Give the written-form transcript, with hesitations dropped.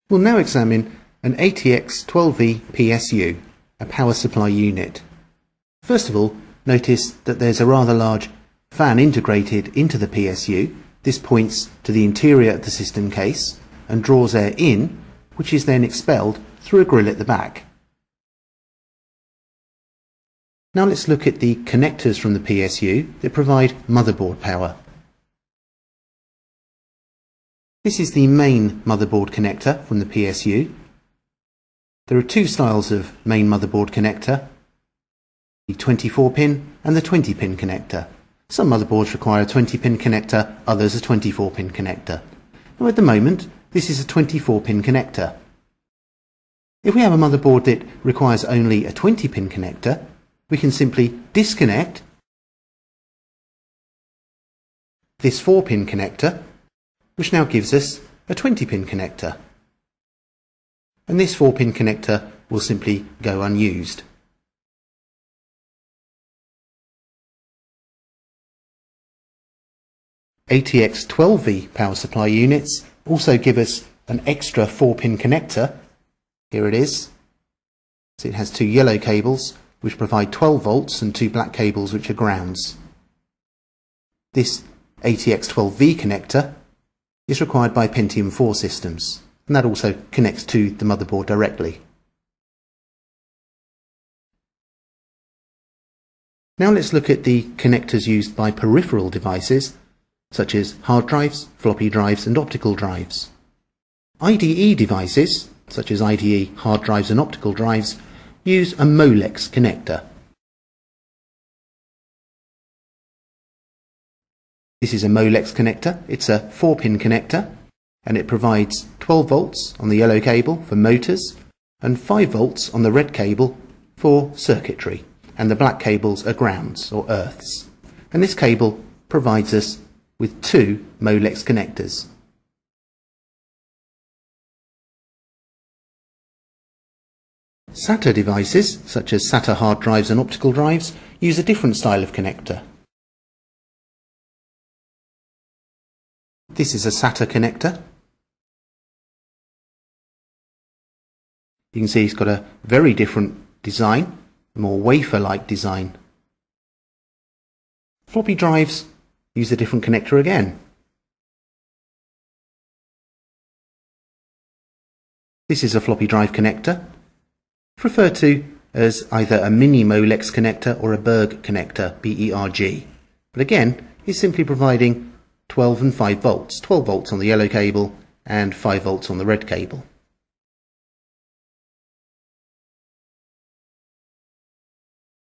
We'll now examine an ATX 12v PSU, a power supply unit. First of all, notice that there's a rather large fan integrated into the PSU. This points to the interior of the system case and draws air in, which is then expelled through a grill at the back. Now let's look at the connectors from the PSU that provide motherboard power. This is the main motherboard connector from the PSU. There are two styles of main motherboard connector, the 24-pin and the 20-pin connector. Some motherboards require a 20-pin connector, others a 24-pin connector. Now at the moment, this is a 24-pin connector. If we have a motherboard that requires only a 20-pin connector, we can simply disconnect this 4-pin connector, which now gives us a 20-pin connector. And this 4-pin connector will simply go unused. ATX 12v power supply units also give us an extra 4-pin connector. Here it is. So it has two yellow cables which provide 12 volts and two black cables which are grounds. This ATX 12v connector is required by Pentium 4 systems, and that also connects to the motherboard directly. Now let's look at the connectors used by peripheral devices such as hard drives, floppy drives and optical drives. IDE devices such as IDE hard drives and optical drives use a Molex connector. This is a Molex connector. It's a 4-pin connector and it provides 12 volts on the yellow cable for motors and 5 volts on the red cable for circuitry, and the black cables are grounds or earths. And this cable provides us with two Molex connectors. SATA devices such as SATA hard drives and optical drives use a different style of connector. This is a SATA connector. You can see it's got a very different design, a more wafer-like design. Floppy drives use a different connector again. This is a floppy drive connector, referred to as either a mini Molex connector or a Berg connector, B-E-R-G. But again, it's simply providing 12 and 5 volts, 12 volts on the yellow cable and 5 volts on the red cable.